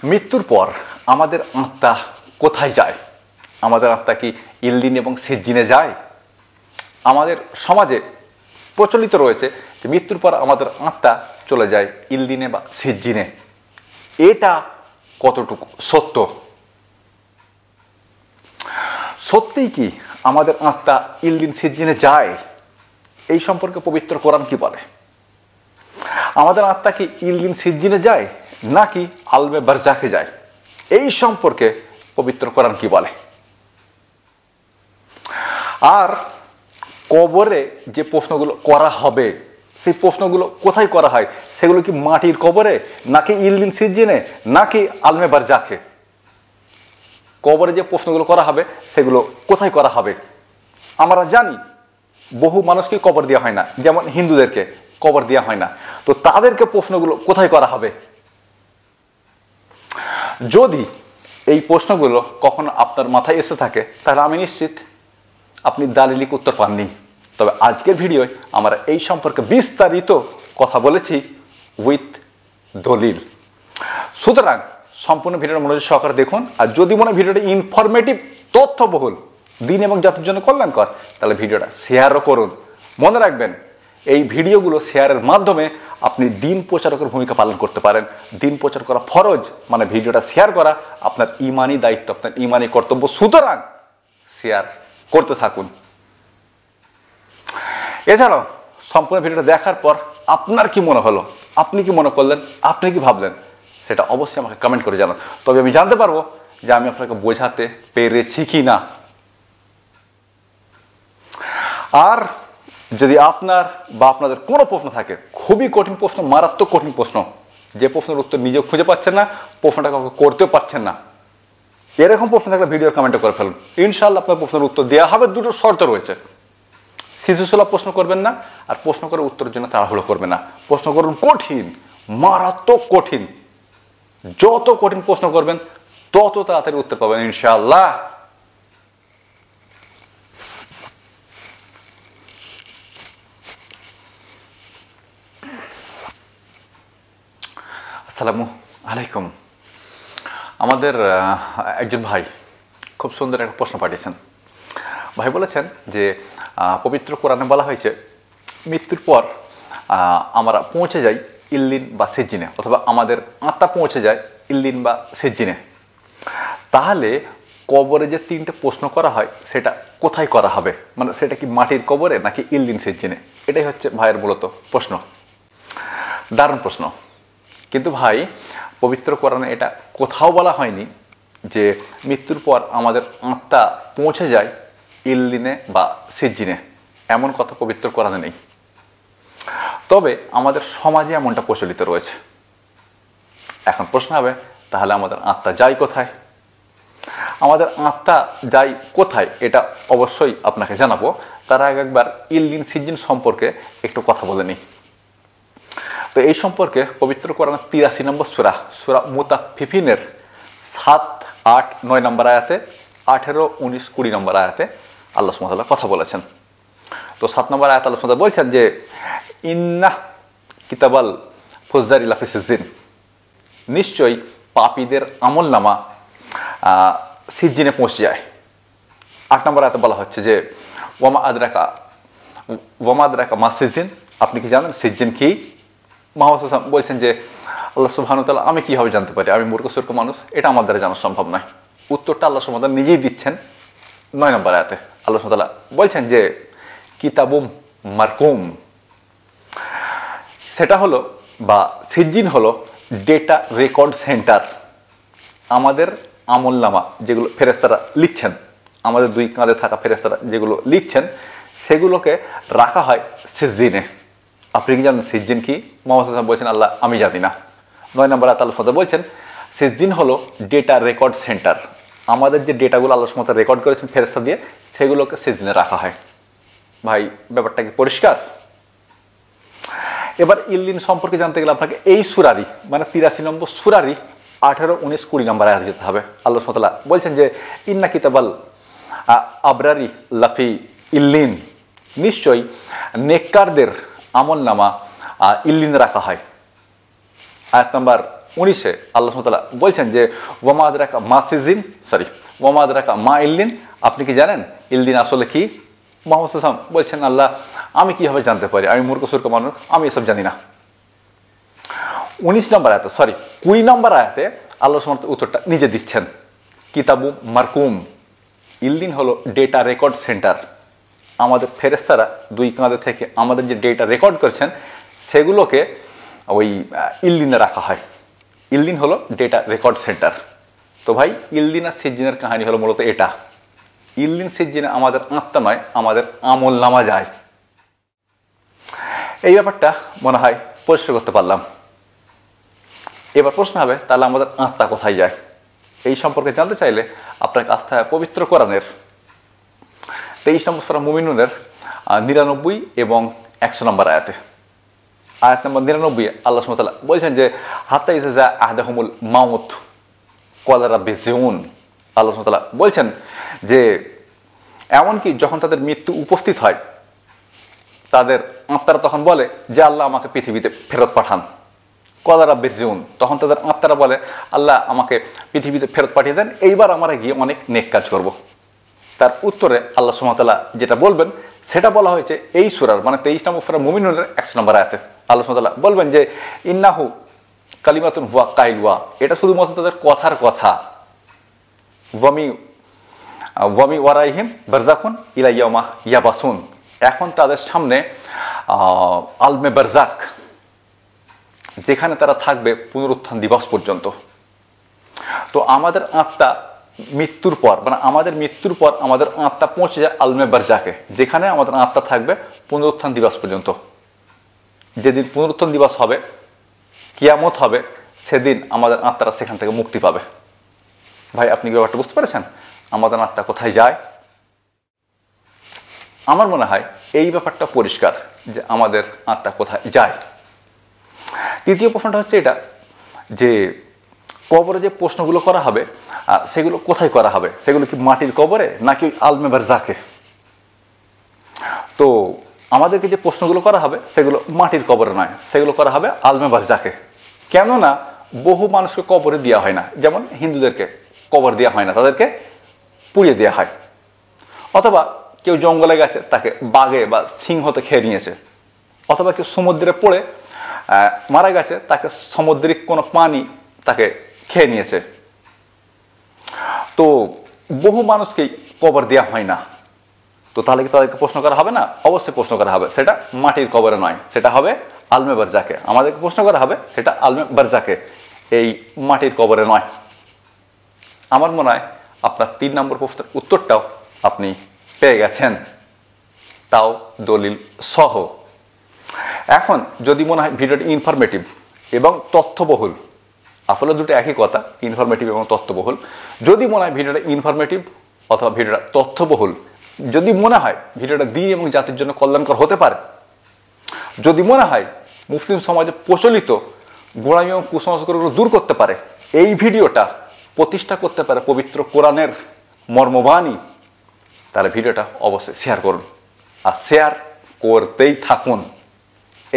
মৃত্যুর পর আমাদের আত্মা কোথায় যায়? আমাদের আত্মা কি ইল্লিন এবং সিজ্জিনে যায়? আমাদের সমাজে প্রচলিত রয়েছে যে মৃত্যুর পর আমাদের আত্মা চলে যায় ইল্লিনে বা সিজ্জিনে। এটা কতটুকু সত্য? সত্যিই কি আমাদের আত্মা ইল্লিন সিজ্জিনে যায়? এই সম্পর্কে পবিত্র কোরআন কি বলে? আমাদের আত্মা কি ইল্লিন সিজ্জিনে যায় নাকি আলমে বারজাখে যায়? এই সম্পর্কে পবিত্র কোরআন কি বলে? আর কবরে যে প্রশ্নগুলো করা হবে সেই প্রশ্নগুলো কোথায় করা হয়? সেগুলো কি মাটির কবরে নাকি ইল্লিন সিজ্জিনে নাকি আলমে বারজাখে? কবরে যে প্রশ্নগুলো করা হবে সেগুলো কোথায় করা হবে? আমরা জানি বহু মানুষকে কবর দেওয়া হয় না, যেমন হিন্দুদেরকে কবর দেওয়া হয় না। তো তাদেরকে প্রশ্নগুলো কোথায় করা হবে? যদি এই প্রশ্নগুলো কখনো আপনার মাথায় এসে থাকে তাহলে আমি নিশ্চিত আপনি দালিলিক উত্তর পাননি। তবে আজকের ভিডিওয় আমরা এই সম্পর্কে বিস্তারিত কথা বলেছি উইথ দলিল। সুতরাং সম্পূর্ণ ভিডিওটা মনোযোগ সহকারে দেখুন। আর যদি মনে হয় ভিডিওটা ইনফরমেটিভ, তথ্যবহুল, দিন এবং জাতির জন্য কল্যাণকর, তাহলে ভিডিওটা শেয়ারও করুন। মনে রাখবেন, এই ভিডিওগুলো শেয়ারের মাধ্যমে আপনি দিন প্রচারকের ভূমিকা পালন করতে পারেন। দিন প্রচার করা ফরজ, মানে ভিডিওটা শেয়ার করা আপনার ইমানি দায়িত্ব, আপনার ইমানি কর্তব্য। সুতরাং শেয়ার করতে থাকুন। এছাড়াও সম্পূর্ণ ভিডিওটা দেখার পর আপনার কি মনে হলো, আপনি কি মনে করলেন, আপনি কি ভাবলেন, সেটা অবশ্যই আমাকে কমেন্ট করে জানান। তবে আমি জানতে পারবো যে আমি আপনাকে বোঝাতে পেরেছি কি না। আর যদি আপনার বা আপনাদের কোনো প্রশ্ন থাকে, খুবই কঠিন প্রশ্ন, মারাত্মক কঠিন প্রশ্ন, যে প্রশ্নের উত্তর নিজেও খুঁজে পাচ্ছেন না, প্রশ্নটা কাউকে করতেও পারছেন না, এরকম প্রশ্ন থাকলে ভিডিওর কমেন্টে করে ফেলুন। ইনশাআল্লাহ আপনার প্রশ্নের উত্তর দেওয়া হবে। দুটো শর্ত রয়েছে: শিশুসুলভ প্রশ্ন করবেন না, আর প্রশ্ন করে উত্তরের জন্য তাড়াহুড়ো করবেন না। প্রশ্ন করুন কঠিন, মারাত্মক কঠিন। যত কঠিন প্রশ্ন করবেন তত তাড়াতাড়ি উত্তর পাবেন ইনশাআল্লাহ। আসসালামু আলাইকুম। আমাদের একজন ভাই খুব সুন্দর একটা প্রশ্ন পাঠিয়েছেন। ভাই বলেছেন যে পবিত্র কোরআনে বলা হয়েছে মৃত্যুর পর আমরা পৌঁছে যাই ইল্লিন বা সিজ্জিনে, অথবা আমাদের আত্মা পৌঁছে যায় ইল্লিন বা সিজ্জিনে। তাহলে কবরে যে তিনটে প্রশ্ন করা হয় সেটা কোথায় করা হবে? মানে সেটা কি মাটির কবরে নাকি ইল্লিন সিজ্জিনে? এটাই হচ্ছে ভাইয়ের মূলত প্রশ্ন। দারুণ প্রশ্ন। কিন্তু ভাই, পবিত্র কোরআনে এটা কোথাও বলা হয়নি যে মৃত্যুর পর আমাদের আত্মা পৌঁছে যায় ইল্লিনে বা সিজ্জিনে। এমন কথা পবিত্র কোরআনে নেই। তবে আমাদের সমাজে এমনটা প্রচলিত রয়েছে। এখন প্রশ্ন হবে, তাহলে আমাদের আত্মা যায় কোথায়? আমাদের আত্মা যায় কোথায় এটা অবশ্যই আপনাকে জানাবো। তার আগে একবার ইল্লিন সিজ্জিন সম্পর্কে একটু কথা বলে নিই। তো এই সম্পর্কে পবিত্র কোরআনের 83 নম্বর সূরা, সূরা মুতাফফিফিনের 7, 8, 9 নম্বর আয়াতে, 18, 19, 20 নম্বর আয়াতে আল্লাহ সুবহানাহু ওয়া তাআলা কথা বলেছেন। তো 7 নম্বর আয়াতে আল্লাহ সুবহানাহু ওয়া তাআলা বলছেন যে ইন্না কিতাবাল ফুজ্জারি লাফি সিজ্জিন, নিশ্চয়ই পাপীদের আমলনামা সিজ্জিনে পৌঁছে যায়। 8 নম্বর আয়াতে বলা হচ্ছে যে ওয়ামা আদরাকা মা সিজ্জিন, আপনি কি জানেন সিজ্জিন কি? মুহাম্মদ সাল্লাল্লাহু আলাইহি ওয়াসাল্লাম বলছেন যে আল্লাহ সুবহানাহু ওয়া তাআলা, আমি কীভাবে জানতে পারি? আমি মূর্খ সূর্খ মানুষ, এটা আমার দ্বারা জানা সম্ভব নয়। উত্তরটা আল্লাহ সুবহানাহু ওয়া তাআলা নিজেই দিচ্ছেন 9 নম্বর আয়াতে। আল্লাহ সুবহানাহু ওয়া তাআলা বলছেন যে কিতাবুম মারকুম, সেটা হলো বা সিজ্জিন হলো ডেটা রেকর্ড সেন্টার। আমাদের আমলনামা যেগুলো ফেরেশতারা লিখছেন, আমাদের দুই কাঁধে থাকা ফেরেশতারা যেগুলো লিখছেন, সেগুলোকে রাখা হয় সিজ্জিনে। আপনি কি জানেন সিজ্জিন কি? মুহাম্মদ সাল্লাল্লাহু আলাইহি ওয়াসাল্লাম বলছেন আল্লাহ, আমি জানি না। 9 নম্বর আয়াতে আল্লাহ সুবহানাহু ওয়া তাআলা বলছেন সিজ্জিন হলো ডেটা রেকর্ড সেন্টার। আমাদের যে ডেটাগুলো আল্লাহ সুবহানাহু ওয়া তাআলা রেকর্ড করেছেন ফেরেশতা দিয়ে, সেগুলোকে সিজ্জিনে রাখা হয়। ভাই, ব্যাপারটা কি পরিষ্কার? এবার ইল্লিন সম্পর্কে জানতে গেলে আপনাকে এই সূরারই, মানে 83 নম্বর সূরারই 18, 19, 20 নম্বর আয়াতে যেতে হবে। আল্লাহ সুবহানাহু ওয়া তাআলা বলছেন যে ইন্না কিতাবাল আবরারি লাফি ইল্লিন, নিশ্চয়ই নেককারদের আমলনামা ইল্লিনে রাখা হয়। আয়াত নাম্বার 19-এ আল্লাহ সুবহানাহু ওয়া তাআলা বলছেন যে ওয়ামা আদরাকা মা সিজিন ওয়ামা আদরাকা মা ইল্লিন, আপনি কি জানেন ইল্লিন আসলে কি? মুহাম্মদ সাল্লাল্লাহু আলাইহি ওয়াসাল্লাম বলছেন, আল্লাহ আমি কিভাবে জানতে পারি, আমি মূর্খ সূর্খ মানুষ, আমি এসব জানি না। 20 নম্বর আয়াতে আল্লাহ সুবহানাহু ওয়া তাআলা উত্তরটা নিজে দিচ্ছেন। কিতাবু মারকুম, ইল্লিন হলো ডেটা রেকর্ড সেন্টার। আমাদের ফেরেশতারা দুই কাঁধে থেকে আমাদের যে ডেটা রেকর্ড করছেন সেগুলোকে ওই ইল্লিনে রাখা হয়। ইল্লিন হলো ডেটা রেকর্ড সেন্টার। তো ভাই ইল্লিন আর সিজ্জিনের কাহিনী হলো মূলত এটা। ইল্লিন সিজ্জিনে আমাদের আত্মা নয়, আমাদের আমল নামা যায়। এই ব্যাপারটা মনে হয় পরিষ্কার করতে পারলাম। এবার প্রশ্ন হবে, তাহলে আমাদের আত্মা কোথায় যায়? এই সম্পর্কে জানতে চাইলে আপনাকে আসতে হয় পবিত্র কোরআনের 23 নম্বর সূরা মুমিনুনের 99 এবং 100 নম্বর আয়াতে। আয়াত নম্বর 99 আল্লাহ সুবহানাহু ওয়া তাআলা বলছেন যে হাত্তা ইযা জা আহাদাহুমুল মাউত ক্বালা রাব্বি ইরজিউন। আল্লাহ সুবহানাহু ওয়া তাআলা বলছেন যে এমনকি যখন তাদের মৃত্যু উপস্থিত হয়, তাদের আত্মারা তখন বলে যে আল্লাহ আমাকে পৃথিবীতে ফেরত পাঠান। ক্বালা রাব্বি ইরজিউন, তখন তাদের আত্মারা বলে আল্লাহ আমাকে পৃথিবীতে ফেরত পাঠিয়ে দেন, এইবার আমরা গিয়ে অনেক নেক কাজ করব। তার উত্তরে আল্লাহ সুবহানাহু ওয়া তাআলা যেটা বলবেন সেটা বলা হয়েছে এই সূরার মানে 23 নম্বর সূরা মুমিনুনের 100 নম্বর আয়াতে। আল্লাহ সুবহানাহু ওয়া তাআলা বলবেন যে ইন্নাহু কালিমাতুন হুয়া কাইলুয়া, এটা শুধুমাত্র তাদের কথার কথা। ওয়ামি ওয়ারাইহিম বারজাখুন ইলা ইয়াউমা ইয়াবাসুন, এখন তাদের সামনে আলমে বারজাক, যেখানে তারা থাকবে পুনরুত্থান দিবস পর্যন্ত। তো আমাদের আত্মা মৃত্যুর পর মানে আমাদের মৃত্যুর পর আমাদের আত্মা পৌঁছে যায় আলমে বারজাকে, যেখানে আমাদের আত্মা থাকবে পুনরুত্থান দিবস পর্যন্ত। যেদিন পুনরুত্থান দিবস হবে, কিয়ামত হবে, সেদিন আমাদের আত্মারা সেখান থেকে মুক্তি পাবে। ভাই আপনি কি ব্যাপারটা বুঝতে পেরেছেন? আমাদের আত্মা কোথায় যায়? আমার মনে হয় এই ব্যাপারটা পরিষ্কার যে আমাদের আত্মা কোথায় যায়। তৃতীয় প্রশ্নটা হচ্ছে এটা যে কবরে যে প্রশ্নগুলো করা হবে সেগুলো কোথায় করা হবে? সেগুলো কি মাটির কবরে নাকি আলমে বারজাকে? তো আমাদেরকে যে প্রশ্নগুলো করা হবে সেগুলো মাটির কবরে নয়, সেগুলো করা হবে আলমে বারজাকে। কেননা বহু মানুষকে কবরে দেওয়া হয় না, যেমন হিন্দুদেরকে কবর দেওয়া হয় না, তাদেরকে পুড়িয়ে দেওয়া হয়। অথবা কেউ জঙ্গলে গেছে, তাকে বাঘে বা সিংহতে খেয়ে নিয়েছে। অথবা কেউ সমুদ্রে পড়ে মারা গেছে, তাকে সামুদ্রিক কোনো প্রাণী তাকে খেয়ে নিয়েছে। তো বহু মানুষকেই কবর দেওয়া হয় না। তো তাহলে কি তাদেরকে প্রশ্ন করা হবে না? অবশ্যই প্রশ্ন করা হবে। সেটা মাটির কবরে নয়, সেটা হবে আলমে বারজাকে। আমাদেরকে প্রশ্ন করা হবে সেটা আলমে বারজাকে, এই মাটির কবরে নয়। আমার মনে হয় আপনার 3 নম্বর প্রশ্নের উত্তরটাও আপনি পেয়ে গেছেন, তাও দলিল সহ। এখন যদি মনে হয় ভিডিওটি ইনফরমেটিভ এবং তথ্যবহুল, আসলে দুটো একই কথা, ইনফরমেটিভ এবং তথ্যবহুল। যদি মনে হয় ভিডিওটা ইনফরমেটিভ অথবা ভিডিওটা তথ্যবহুল, যদি মনে হয় ভিডিওটা দিন এবং জাতির জন্য কল্যাণকর হতে পারে, যদি মনে হয় মুসলিম সমাজে প্রচলিত গোঁড়ামি এবং কুসংস্কারগুলো দূর করতে পারে, এই ভিডিওটা প্রতিষ্ঠা করতে পারে পবিত্র কোরআনের মর্মবাণী, তাহলে ভিডিওটা অবশ্যই শেয়ার করুন আর শেয়ার করতেই থাকুন।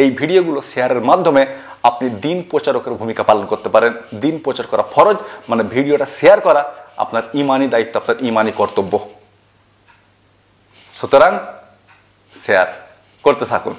এই ভিডিওগুলো শেয়ারের মাধ্যমে আপনি দিন প্রচারকের ভূমিকা পালন করতে পারেন। দিন প্রচার করা ফরজ, মানে ভিডিওটা শেয়ার করা আপনার ইমানি দায়িত্ব, আপনার ইমানি কর্তব্য। সুতরাং শেয়ার করতে থাকুন।